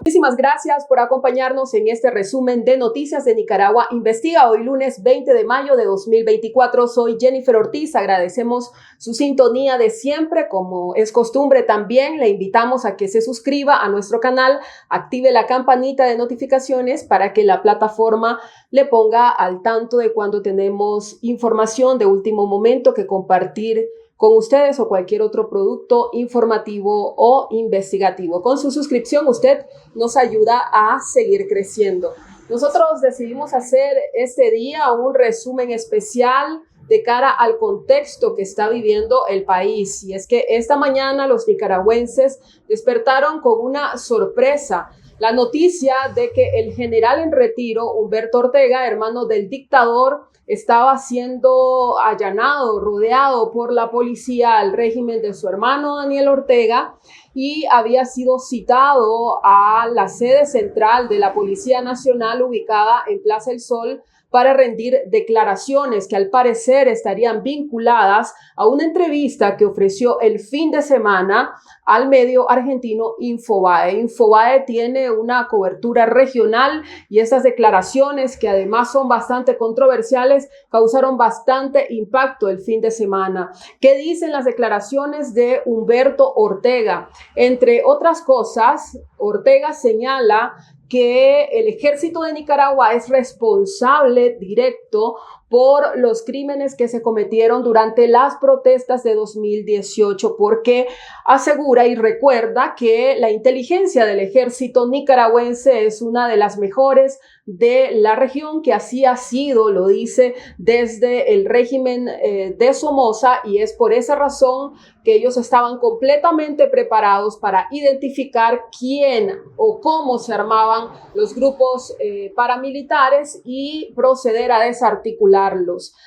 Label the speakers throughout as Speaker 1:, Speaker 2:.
Speaker 1: Muchísimas gracias por acompañarnos en este resumen de Noticias de Nicaragua Investiga. Hoy lunes 20 de mayo de 2024. Soy Jennifer Ortiz. Agradecemos su sintonía de siempre. Como es costumbre también, le invitamos a que se suscriba a nuestro canal, active la campanita de notificaciones para que la plataforma le ponga al tanto de cuando tenemos información de último momento que compartir con ustedes o cualquier otro producto informativo o investigativo. Con su suscripción usted nos ayuda a seguir creciendo. Nosotros decidimos hacer este día un resumen especial de cara al contexto que está viviendo el país. Y es que esta mañana los nicaragüenses despertaron con una sorpresa. La noticia de que el general en retiro, Humberto Ortega, hermano del dictador, estaba siendo allanado, rodeado por la policía al régimen de su hermano Daniel Ortega y había sido citado a la sede central de la Policía Nacional ubicada en Plaza El Sol para rendir declaraciones que al parecer estarían vinculadas a una entrevista que ofreció el fin de semana al medio argentino Infobae. Infobae tiene una cobertura regional y estas declaraciones, que además son bastante controversiales, causaron bastante impacto el fin de semana. ¿Qué dicen las declaraciones de Humberto Ortega? Entre otras cosas, Ortega señala que el ejército de Nicaragua es responsable directo por los crímenes que se cometieron durante las protestas de 2018, porque asegura y recuerda que la inteligencia del ejército nicaragüense es una de las mejores de la región, que así ha sido, lo dice, desde el régimen de Somoza, y es por esa razón que ellos estaban completamente preparados para identificar quién o cómo se armaban los grupos paramilitares y proceder a desarticularlos.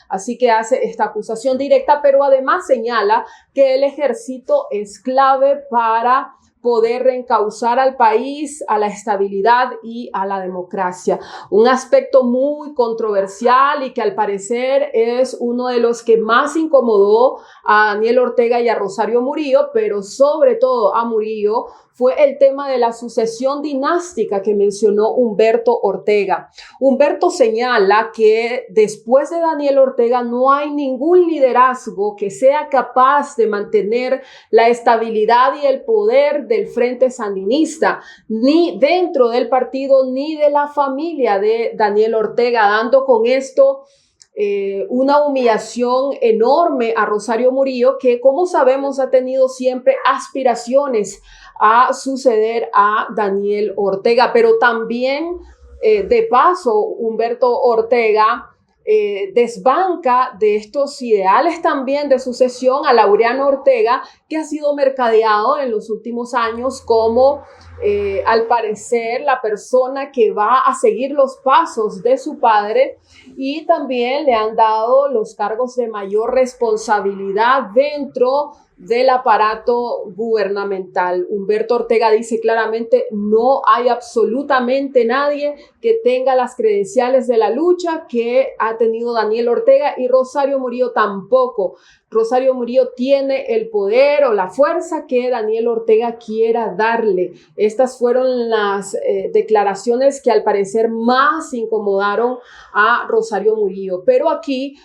Speaker 1: Así que hace esta acusación directa, pero además señala que el ejército es clave para poder reencauzar al país a la estabilidad y a la democracia. Un aspecto muy controversial y que al parecer es uno de los que más incomodó a Daniel Ortega y a Rosario Murillo, pero sobre todo a Murillo, fue el tema de la sucesión dinástica que mencionó Humberto Ortega. Humberto señala que después de Daniel Ortega no hay ningún liderazgo que sea capaz de mantener la estabilidad y el poder del Frente Sandinista, ni dentro del partido ni de la familia de Daniel Ortega, dando con esto una humillación enorme a Rosario Murillo, que, como sabemos, ha tenido siempre aspiraciones a suceder a Daniel Ortega. Pero también, de paso, Humberto Ortega desbanca de estos ideales también de sucesión a Laureano Ortega, que ha sido mercadeado en los últimos años como al parecer la persona que va a seguir los pasos de su padre, y también le han dado los cargos de mayor responsabilidad dentro del aparato gubernamental. Humberto Ortega dice claramente: no hay absolutamente nadie que tenga las credenciales de la lucha que ha tenido Daniel Ortega, y Rosario Murillo tampoco. Rosario Murillo tiene el poder o la fuerza que Daniel Ortega quiera darle. Estas fueron las declaraciones que al parecer más incomodaron a Rosario Murillo. Pero aquí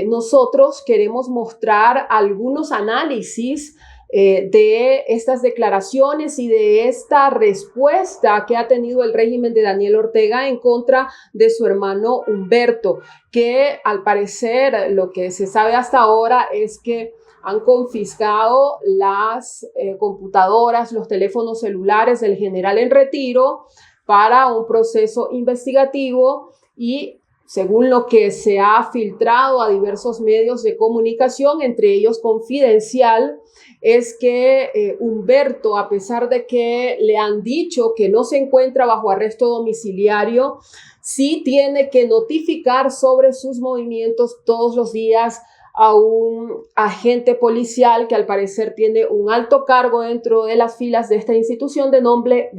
Speaker 1: nosotros queremos mostrar algunos análisis de estas declaraciones y de esta respuesta que ha tenido el régimen de Daniel Ortega en contra de su hermano Humberto, que al parecer lo que se sabe hasta ahora es que han confiscado las computadoras, los teléfonos celulares del general en retiro para un proceso investigativo, y según lo que se ha filtrado a diversos medios de comunicación, entre ellos Confidencial, es que Humberto, a pesar de que le han dicho que no se encuentra bajo arresto domiciliario, sí tiene que notificar sobre sus movimientos todos los días a un agente policial que al parecer tiene un alto cargo dentro de las filas de esta institución de nombre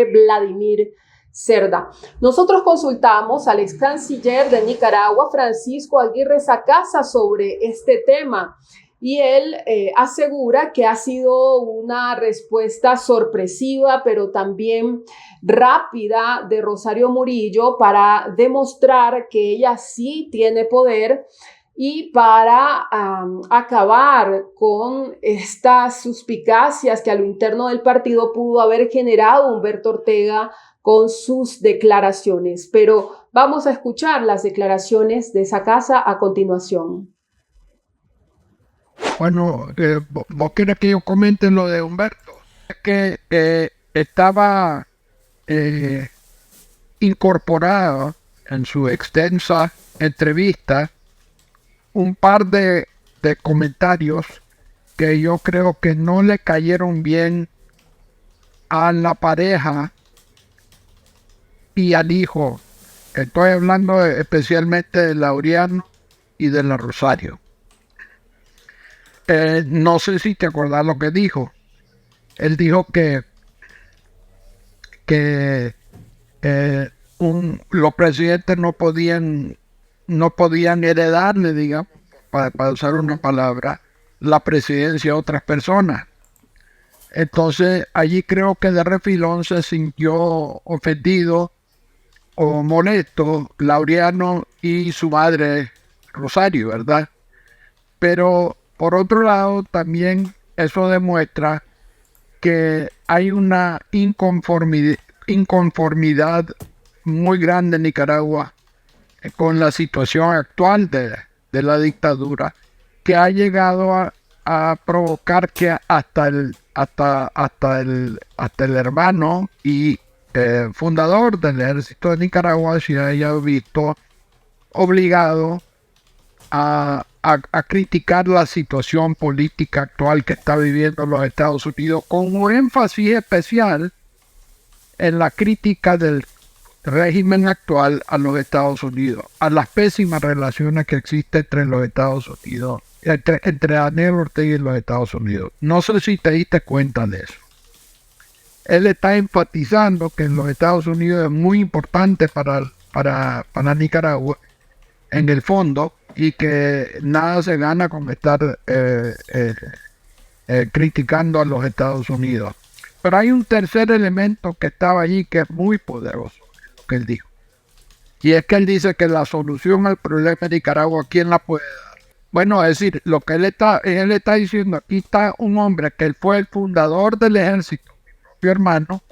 Speaker 1: Vladimir Cerda. Nosotros consultamos al ex canciller de Nicaragua, Francisco Aguirre Sacasa, sobre este tema, y él asegura que ha sido una respuesta sorpresiva, pero también rápida de Rosario Murillo para demostrar que ella sí tiene poder y para acabar con estas suspicacias que a lo interno del partido pudo haber generado Humberto Ortega con sus declaraciones. Pero vamos a escuchar las declaraciones de esa casa a continuación.
Speaker 2: Bueno, vos querés que yo comente lo de Humberto. Es que estaba incorporado en su extensa entrevista un par de comentarios que yo creo que no le cayeron bien a la pareja y al hijo. Estoy hablando especialmente de Laureano y de la Rosario. No sé si te acordás lo que dijo. Él dijo que los presidentes no podían heredarle, digamos, para usar una palabra, la presidencia a otras personas. Entonces allí creo que de refilón se sintió ofendido o molesto Laureano y su madre Rosario, ¿verdad? Pero por otro lado también eso demuestra que hay una inconformidad muy grande en Nicaragua con la situación actual de la dictadura, que ha llegado a provocar que hasta el hermano y fundador del ejército de Nicaragua se haya visto obligado a criticar la situación política actual que está viviendo los Estados Unidos, con un énfasis especial en la crítica del régimen actual a los Estados Unidos, a las pésimas relaciones que existen entre los Estados Unidos, entre Daniel Ortega y los Estados Unidos. No sé si te diste cuenta de eso. Él está enfatizando que en los Estados Unidos es muy importante para Nicaragua, en el fondo, y que nada se gana con estar criticando a los Estados Unidos. Pero hay un tercer elemento que estaba allí que es muy poderoso, lo que él dijo. Y es que él dice que la solución al problema de Nicaragua, ¿quién la puede dar? Bueno, es decir, lo que él está diciendo, aquí está un hombre que él fue el fundador del ejército, mi propio hermano,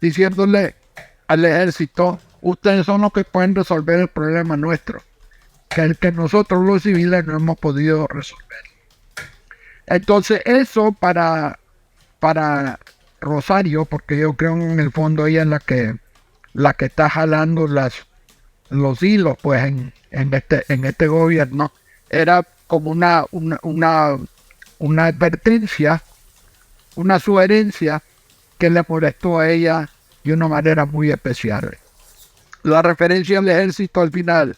Speaker 2: diciéndole al ejército, ustedes son los que pueden resolver el problema nuestro, que nosotros los civiles no hemos podido resolver. Entonces eso para Rosario, porque yo creo en el fondo ella es la que está jalando los hilos pues en este gobierno, era como una advertencia, una sugerencia que le molestó a ella de una manera muy especial. La referencia al ejército al final,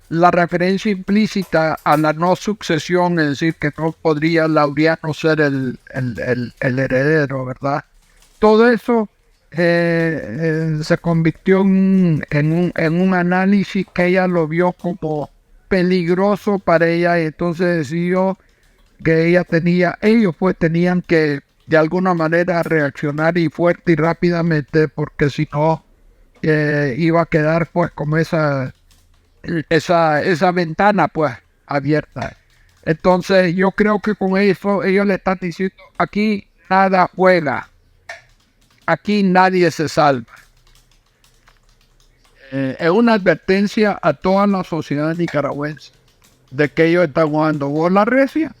Speaker 2: la referencia implícita a la no sucesión, es decir, que no podría Laureano ser el heredero, ¿verdad? Todo eso se convirtió en un análisis que ella lo vio como peligroso para ella, y entonces decidió que ellos pues tenían que de alguna manera reaccionar y fuerte y rápidamente, porque si no iba a quedar pues como esa ventana pues abierta. Entonces yo creo que con eso ellos le están diciendo, aquí nada juega, aquí nadie se salva. Es una advertencia a toda la sociedad nicaragüense de que ellos están jugando bola recia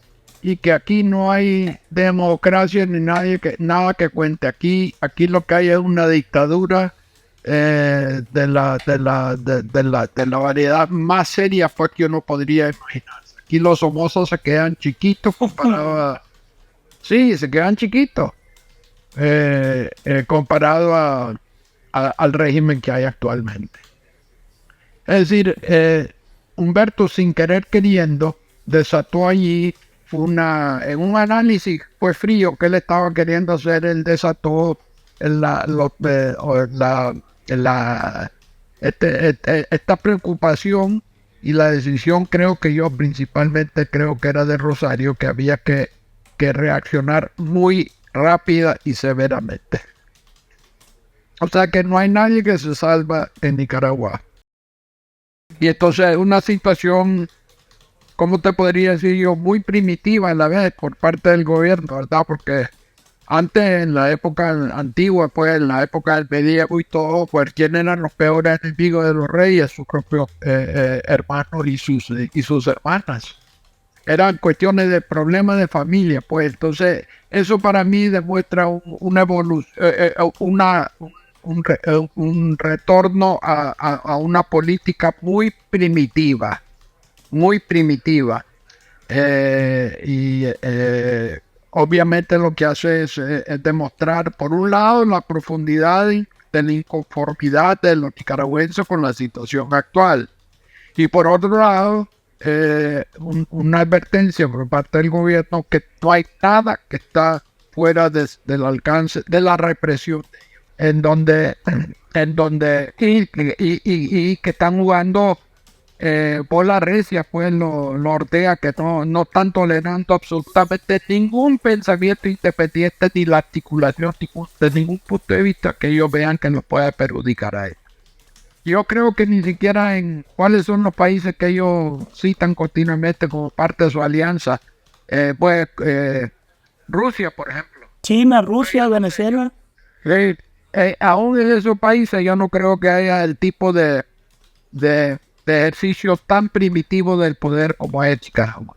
Speaker 2: y que aquí no hay democracia ni nada que cuente. Aquí lo que hay es una dictadura de la variedad más seria pues que uno podría imaginar. Aquí los Somozos se quedan chiquitos comparado a... Sí, se quedan chiquitos comparado al régimen que hay actualmente. Es decir, Humberto, sin querer queriendo, desató allí en un análisis pues frío que él estaba queriendo hacer. Él desató esta preocupación y la decisión principalmente creo que era de Rosario, que había que reaccionar muy rápida y severamente. O sea que no hay nadie que se salva en Nicaragua. Y entonces una situación, ¿cómo te podría decir yo? Muy primitiva a la vez por parte del gobierno, ¿verdad? Porque antes, en la época antigua, pues en la época del medievo y todo, pues ¿quién eran los peores enemigos de los reyes? Sus propios hermanos y sus hermanas. Eran cuestiones de problemas de familia, pues entonces eso para mí demuestra una evolución, un retorno a una política muy primitiva. Obviamente lo que hace es demostrar, por un lado, la profundidad de la inconformidad de los nicaragüenses con la situación actual. Y por otro lado, una advertencia por parte del gobierno que no hay nada que está fuera del alcance de la represión, en donde y que están jugando bola recia, pues lo Ortega, que no están tolerando absolutamente ningún pensamiento independiente ni la articulación de ningún punto de vista que ellos vean que los pueda perjudicar a ellos. Yo creo que ni siquiera en cuáles son los países que ellos citan continuamente como parte de su alianza. Rusia, por ejemplo.
Speaker 3: China, Rusia, Venezuela.
Speaker 2: Aún en esos países yo no creo que haya el tipo de ejercicio tan primitivo del poder como es Nicaragua.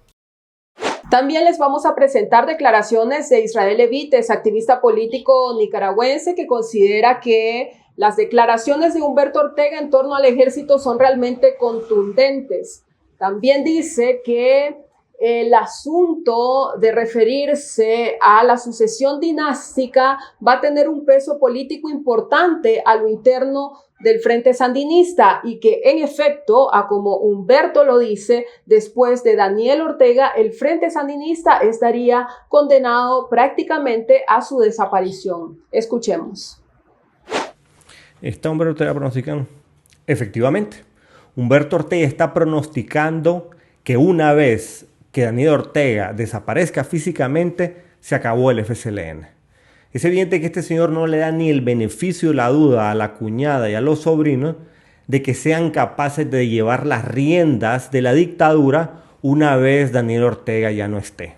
Speaker 1: También les vamos a presentar declaraciones de Israel Evites, activista político nicaragüense, que considera que las declaraciones de Humberto Ortega en torno al ejército son realmente contundentes. También dice que el asunto de referirse a la sucesión dinástica va a tener un peso político importante a lo interno del Frente Sandinista y que, en efecto, a como Humberto lo dice, después de Daniel Ortega, el Frente Sandinista estaría condenado prácticamente a su desaparición. Escuchemos.
Speaker 4: ¿Está Humberto Ortega pronosticando? Efectivamente, Humberto Ortega está pronosticando que una vez que Daniel Ortega desaparezca físicamente, se acabó el FCLN. Es evidente que este señor no le da ni el beneficio de la duda a la cuñada y a los sobrinos de que sean capaces de llevar las riendas de la dictadura una vez Daniel Ortega ya no esté.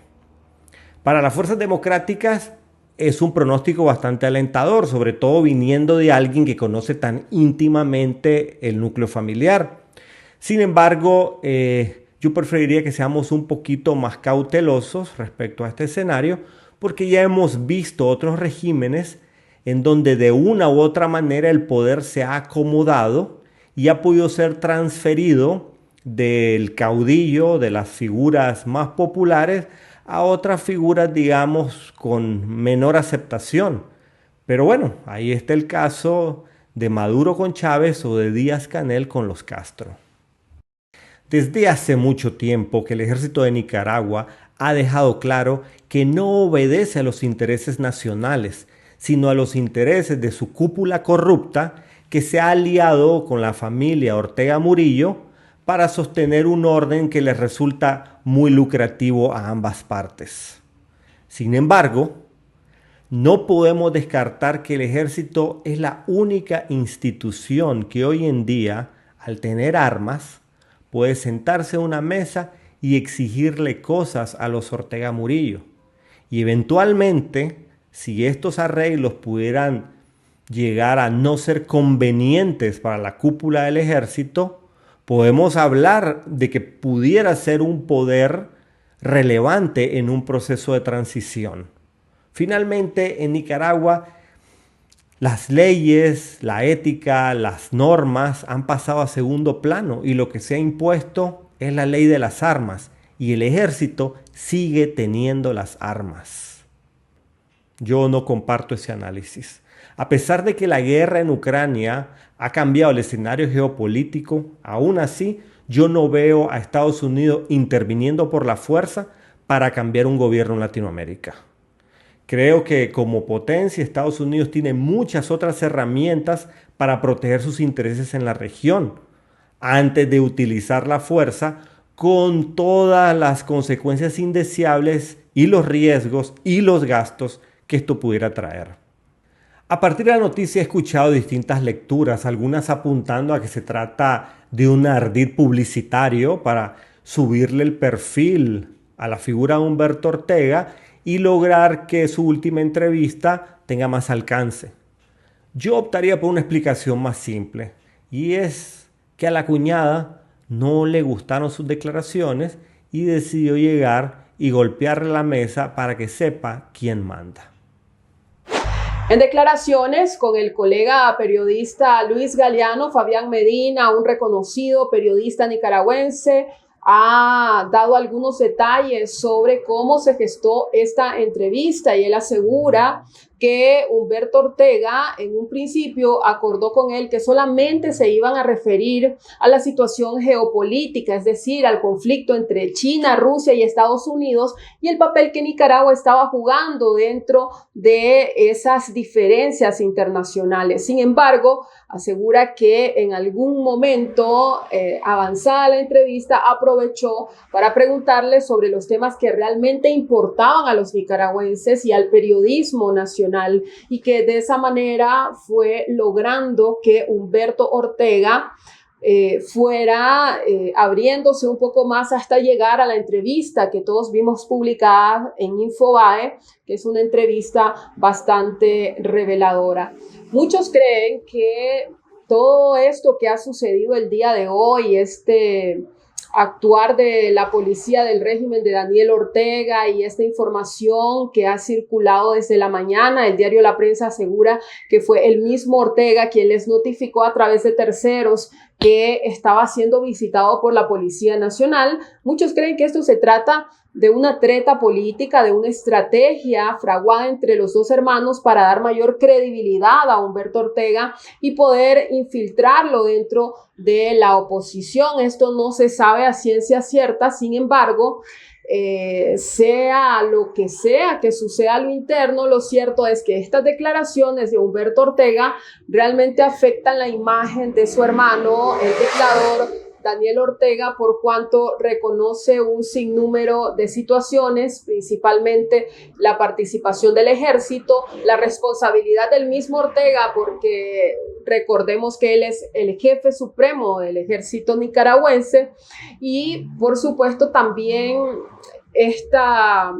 Speaker 4: Para las fuerzas democráticas es un pronóstico bastante alentador, sobre todo viniendo de alguien que conoce tan íntimamente el núcleo familiar. Sin embargo, yo preferiría que seamos un poquito más cautelosos respecto a este escenario, porque ya hemos visto otros regímenes en donde de una u otra manera el poder se ha acomodado y ha podido ser transferido del caudillo, de las figuras más populares, a otras figuras, digamos, con menor aceptación. Pero bueno, ahí está el caso de Maduro con Chávez o de Díaz-Canel con los Castro. Desde hace mucho tiempo que el ejército de Nicaragua ha dejado claro que no obedece a los intereses nacionales, sino a los intereses de su cúpula corrupta que se ha aliado con la familia Ortega Murillo para sostener un orden que les resulta muy lucrativo a ambas partes. Sin embargo, no podemos descartar que el ejército es la única institución que hoy en día, al tener armas, puede sentarse a una mesa y exigirle cosas a los Ortega Murillo. Y eventualmente, si estos arreglos pudieran llegar a no ser convenientes para la cúpula del ejército, podemos hablar de que pudiera ser un poder relevante en un proceso de transición. Finalmente, en Nicaragua, las leyes, la ética, las normas han pasado a segundo plano y lo que se ha impuesto es la ley de las armas y el ejército sigue teniendo las armas. Yo no comparto ese análisis. A pesar de que la guerra en Ucrania ha cambiado el escenario geopolítico, aún así yo no veo a Estados Unidos interviniendo por la fuerza para cambiar un gobierno en Latinoamérica. Creo que como potencia Estados Unidos tiene muchas otras herramientas para proteger sus intereses en la región. antes de utilizar la fuerza, con todas las consecuencias indeseables y los riesgos y los gastos que esto pudiera traer. A partir de la noticia he escuchado distintas lecturas, algunas apuntando a que se trata de un ardid publicitario para subirle el perfil a la figura de Humberto Ortega y lograr que su última entrevista tenga más alcance. Yo optaría por una explicación más simple, y es que a la cuñada no le gustaron sus declaraciones y decidió llegar y golpearle la mesa para que sepa quién manda.
Speaker 1: En declaraciones con el colega periodista Luis Galeano, Fabián Medina, un reconocido periodista nicaragüense, ha dado algunos detalles sobre cómo se gestó esta entrevista y él asegura que Humberto Ortega en un principio acordó con él que solamente se iban a referir a la situación geopolítica, es decir, al conflicto entre China, Rusia y Estados Unidos y el papel que Nicaragua estaba jugando dentro de esas diferencias internacionales. Sin embargo, asegura que en algún momento avanzada la entrevista aprovechó para preguntarle sobre los temas que realmente importaban a los nicaragüenses y al periodismo nacional, y que de esa manera fue logrando que Humberto Ortega fuera abriéndose un poco más hasta llegar a la entrevista que todos vimos publicada en Infobae, que es una entrevista bastante reveladora. Muchos creen que todo esto que ha sucedido el día de hoy, actuar de la policía del régimen de Daniel Ortega y esta información que ha circulado desde la mañana, el diario La Prensa asegura que fue el mismo Ortega quien les notificó a través de terceros que estaba siendo visitado por la Policía Nacional. Muchos creen que esto se trata de una treta política, de una estrategia fraguada entre los dos hermanos para dar mayor credibilidad a Humberto Ortega y poder infiltrarlo dentro de la oposición. Esto no se sabe a ciencia cierta, sin embargo, sea lo que sea que suceda a lo interno, lo cierto es que estas declaraciones de Humberto Ortega realmente afectan la imagen de su hermano, el dictador Daniel Ortega, por cuanto reconoce un sinnúmero de situaciones, principalmente la participación del ejército, la responsabilidad del mismo Ortega, porque recordemos que él es el jefe supremo del ejército nicaragüense, y por supuesto también esta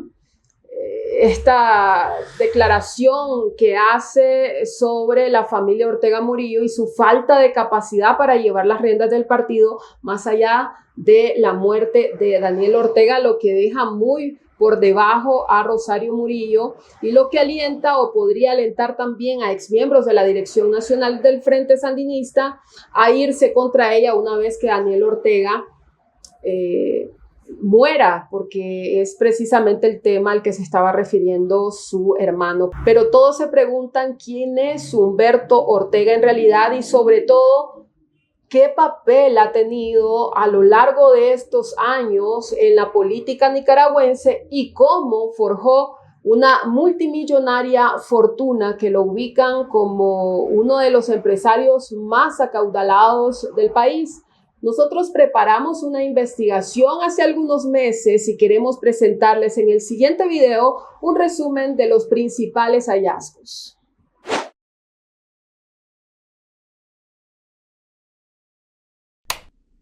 Speaker 1: declaración que hace sobre la familia Ortega Murillo y su falta de capacidad para llevar las riendas del partido más allá de la muerte de Daniel Ortega, lo que deja muy por debajo a Rosario Murillo y lo que alienta o podría alentar también a exmiembros de la Dirección Nacional del Frente Sandinista a irse contra ella una vez que Daniel Ortega muera, porque es precisamente el tema al que se estaba refiriendo su hermano. Pero todos se preguntan quién es Humberto Ortega en realidad y sobre todo qué papel ha tenido a lo largo de estos años en la política nicaragüense y cómo forjó una multimillonaria fortuna que lo ubican como uno de los empresarios más acaudalados del país. Nosotros preparamos una investigación hace algunos meses y queremos presentarles en el siguiente video un resumen de los principales hallazgos.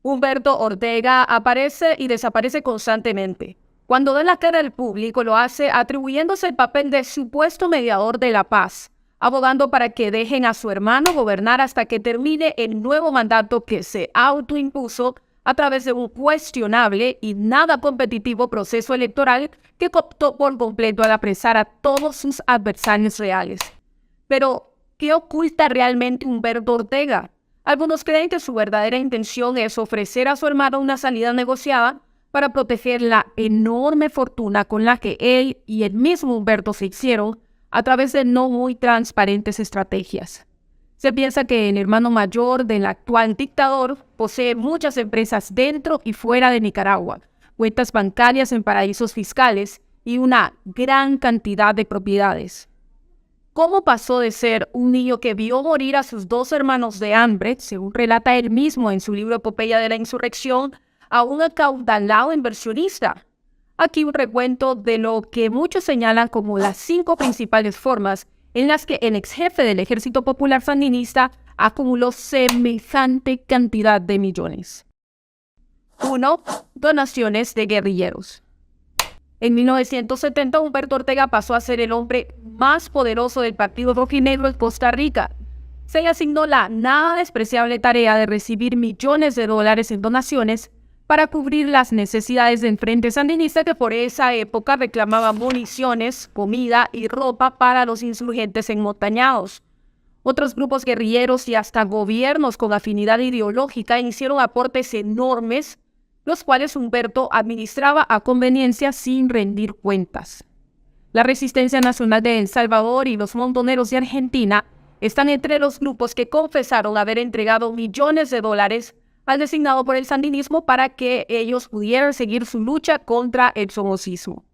Speaker 5: Humberto Ortega aparece y desaparece constantemente. Cuando da la cara al público lo hace atribuyéndose el papel de supuesto mediador de la paz, abogando para que dejen a su hermano gobernar hasta que termine el nuevo mandato que se autoimpuso a través de un cuestionable y nada competitivo proceso electoral que cooptó por completo al apresar a todos sus adversarios reales. Pero, ¿qué oculta realmente Humberto Ortega? Algunos creen que su verdadera intención es ofrecer a su hermano una salida negociada para proteger la enorme fortuna con la que él y el mismo Humberto se hicieron a través de no muy transparentes estrategias. Se piensa que el hermano mayor del actual dictador posee muchas empresas dentro y fuera de Nicaragua, cuentas bancarias en paraísos fiscales y una gran cantidad de propiedades. cómo pasó de ser un niño que vio morir a sus 2 hermanos de hambre, según relata él mismo en su libro Epopeya de la Insurrección, a un acaudalado inversionista. Aquí un recuento de lo que muchos señalan como las 5 principales formas en las que el ex jefe del Ejército Popular Sandinista acumuló semejante cantidad de millones. 1. Donaciones de guerrilleros. En 1970, Humberto Ortega pasó a ser el hombre más poderoso del Partido Rojinegro en Costa Rica. Se le asignó la nada despreciable tarea de recibir millones de dólares en donaciones para cubrir las necesidades del Frente Sandinista, que por esa época reclamaba municiones, comida y ropa para los insurgentes enmontañados. Otros grupos guerrilleros y hasta gobiernos con afinidad ideológica hicieron aportes enormes, los cuales Humberto administraba a conveniencia sin rendir cuentas. La Resistencia Nacional de El Salvador y los Montoneros de Argentina están entre los grupos que confesaron haber entregado millones de dólares al designado por el sandinismo para que ellos pudieran seguir su lucha contra el somocismo.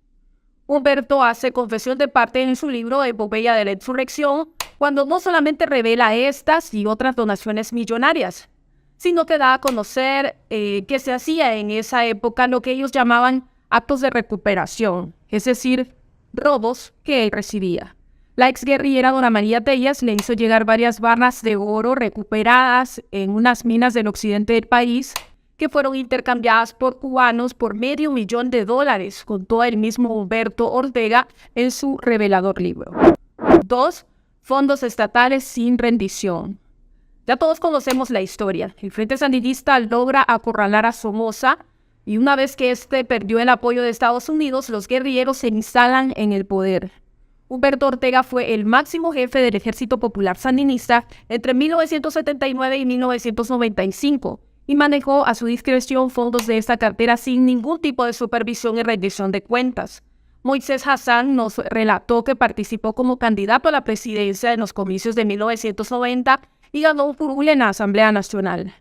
Speaker 5: Humberto hace confesión de parte en su libro Epopeya de la Insurrección, cuando no solamente revela estas y otras donaciones millonarias, sino que da a conocer que se hacía en esa época lo que ellos llamaban actos de recuperación, es decir, robos que él recibía. La exguerrillera Dona María Tellas le hizo llegar varias barras de oro recuperadas en unas minas del occidente del país, que fueron intercambiadas por cubanos por $500,000, contó el mismo Humberto Ortega en su revelador libro. 2. Fondos estatales sin rendición. Ya todos conocemos la historia. El Frente Sandinista logra acorralar a Somoza y una vez que éste perdió el apoyo de Estados Unidos, los guerrilleros se instalan en el poder. Humberto Ortega fue el máximo jefe del Ejército Popular Sandinista entre 1979 y 1995 y manejó a su discreción fondos de esta cartera sin ningún tipo de supervisión y rendición de cuentas. Moisés Hassan nos relató que participó como candidato a la presidencia en los comicios de 1990 y ganó un curul en la Asamblea Nacional.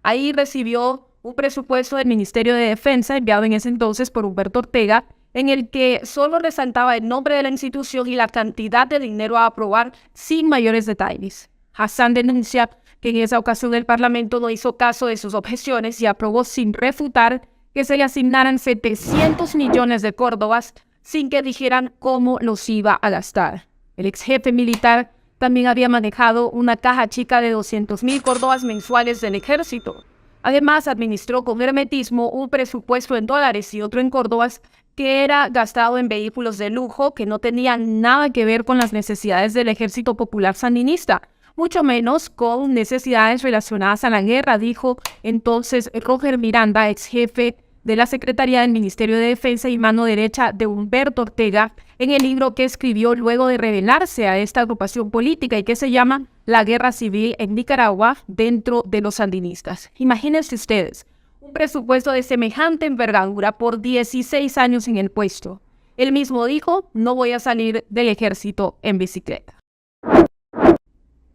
Speaker 5: Ahí recibió un presupuesto del Ministerio de Defensa enviado en ese entonces por Humberto Ortega, en el que solo resaltaba el nombre de la institución y la cantidad de dinero a aprobar sin mayores detalles. Hassan denuncia que en esa ocasión el Parlamento no hizo caso de sus objeciones y aprobó sin refutar que se le asignaran 700 millones de córdobas sin que dijeran cómo los iba a gastar. El ex jefe militar también había manejado una caja chica de 200,000 córdobas mensuales del ejército. Además, administró con hermetismo un presupuesto en dólares y otro en córdobas que era gastado en vehículos de lujo que no tenían nada que ver con las necesidades del Ejército Popular Sandinista, mucho menos con necesidades relacionadas a la guerra, dijo entonces Roger Miranda, ex jefe de la Secretaría del Ministerio de Defensa y mano derecha de Humberto Ortega, en el libro que escribió luego de revelarse a esta agrupación política y que se llama La Guerra Civil en Nicaragua dentro de los sandinistas. Imagínense ustedes, un presupuesto de semejante envergadura por 16 años en el puesto. Él mismo dijo, no voy a salir del ejército en bicicleta.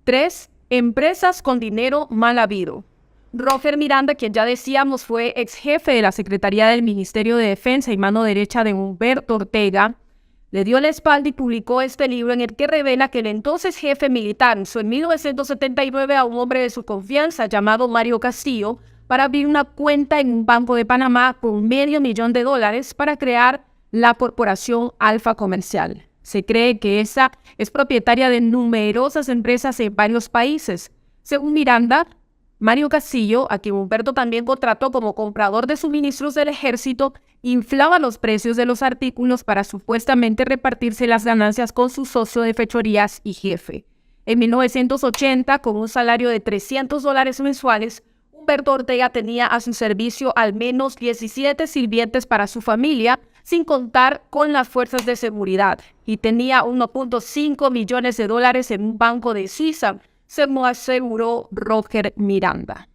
Speaker 5: 3. Empresas con dinero mal habido. Roger Miranda, quien ya decíamos fue ex jefe de la Secretaría del Ministerio de Defensa y mano derecha de Humberto Ortega, le dio la espalda y publicó este libro en el que revela que el entonces jefe militar hizo en 1979 a un hombre de su confianza llamado Mario Castillo para abrir una cuenta en un banco de Panamá con $500,000 para crear la corporación Alfa Comercial. Se cree que esa es propietaria de numerosas empresas en varios países. Según Miranda, Mario Castillo, a quien Humberto también contrató como comprador de suministros del ejército, inflaba los precios de los artículos para supuestamente repartirse las ganancias con su socio de fechorías y jefe. En 1980, con un salario de $300 mensuales, Humberto Ortega tenía a su servicio al menos 17 sirvientes para su familia, sin contar con las fuerzas de seguridad, y tenía $1.5 millones en un banco de Suiza, según aseguró Roger Miranda.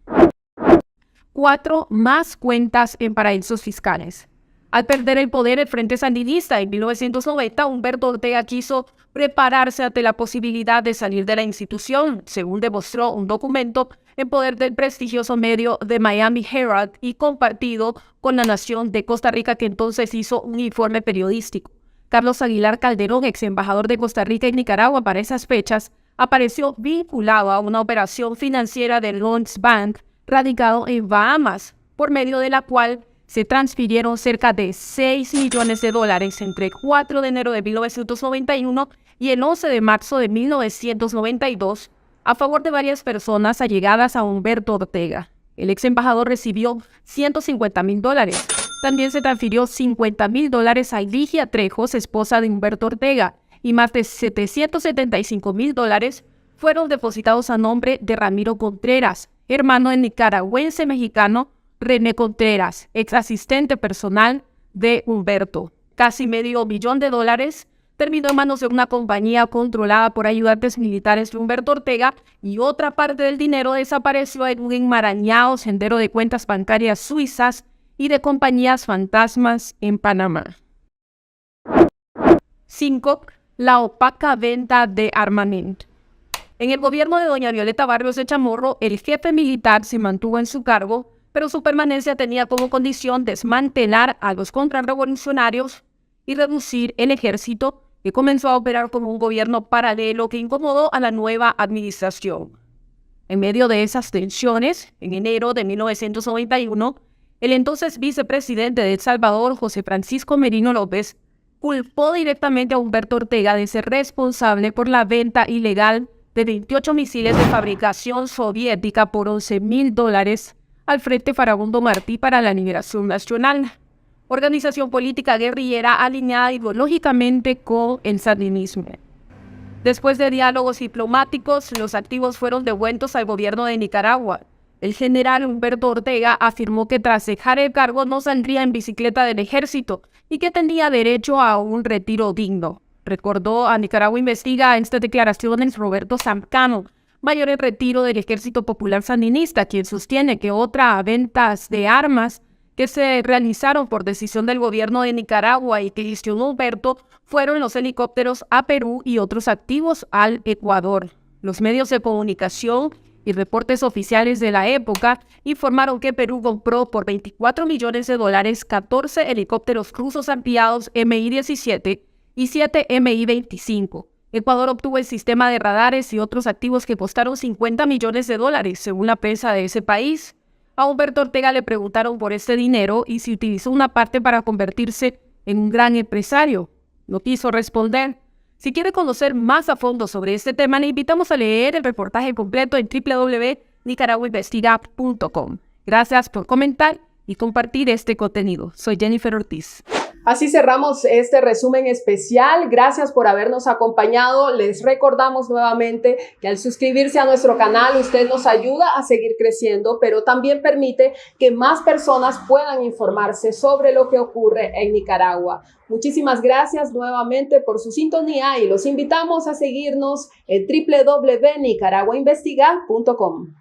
Speaker 5: 4. Más cuentas en paraísos fiscales. Al perder el poder el Frente Sandinista en 1990, Humberto Ortega quiso prepararse ante la posibilidad de salir de la institución, según demostró un documento en poder del prestigioso medio de Miami Herald y compartido con La Nación de Costa Rica, que entonces hizo un informe periodístico. Carlos Aguilar Calderón, ex embajador de Costa Rica en Nicaragua para esas fechas, apareció vinculado a una operación financiera de Lloyds Bank radicado en Bahamas, por medio de la cual se transfirieron cerca de $6 millones entre el 4 de enero de 1991 y el 11 de marzo de 1992 a favor de varias personas allegadas a Humberto Ortega. El ex embajador recibió $150,000. También se transfirió $50,000 a Ligia Trejos, esposa de Humberto Ortega, y más de $775,000 fueron depositados a nombre de Ramiro Contreras, hermano del nicaragüense mexicano René Contreras, ex asistente personal de Humberto. Casi $500,000 terminó en manos de una compañía controlada por ayudantes militares de Humberto Ortega y otra parte del dinero desapareció en un enmarañado sendero de cuentas bancarias suizas y de compañías fantasmas en Panamá. 5. La opaca venta de armamento. En el gobierno de doña Violeta Barrios de Chamorro, el jefe militar se mantuvo en su cargo, pero su permanencia tenía como condición desmantelar a los contrarrevolucionarios y reducir el ejército, que comenzó a operar como un gobierno paralelo que incomodó a la nueva administración. En medio de esas tensiones, en enero de 1991, el entonces vicepresidente de El Salvador, José Francisco Merino López, culpó directamente a Humberto Ortega de ser responsable por la venta ilegal de 28 misiles de fabricación soviética por $11,000 al Frente Farabundo Martí para la Liberación Nacional, organización política guerrillera alineada ideológicamente con el sandinismo. Después de diálogos diplomáticos, los activos fueron devueltos al gobierno de Nicaragua. El general Humberto Ortega afirmó que tras dejar el cargo no saldría en bicicleta del ejército y que tenía derecho a un retiro digno. Recordó a Nicaragua Investiga en estas declaraciones Roberto Zamcano, mayor en retiro del Ejército Popular Sandinista, quien sostiene que otras ventas de armas que se realizaron por decisión del gobierno de Nicaragua y que gestionó Humberto fueron los helicópteros a Perú y otros activos al Ecuador. Los medios de comunicación y reportes oficiales de la época informaron que Perú compró por $24 millones 14 helicópteros rusos ampliados Mi-17 y 7 Mi-25. Ecuador obtuvo el sistema de radares y otros activos que costaron $50 millones, según la prensa de ese país. A Humberto Ortega le preguntaron por este dinero y si utilizó una parte para convertirse en un gran empresario. No quiso responder. Si quiere conocer más a fondo sobre este tema, le invitamos a leer el reportaje completo en www.nicaraguainvestiga.com. Gracias por comentar y compartir este contenido. Soy Jennifer Ortiz.
Speaker 1: Así cerramos este resumen especial. Gracias por habernos acompañado. Les recordamos nuevamente que al suscribirse a nuestro canal, usted nos ayuda a seguir creciendo, pero también permite que más personas puedan informarse sobre lo que ocurre en Nicaragua. Muchísimas gracias nuevamente por su sintonía y los invitamos a seguirnos en www.nicaraguainvestiga.com.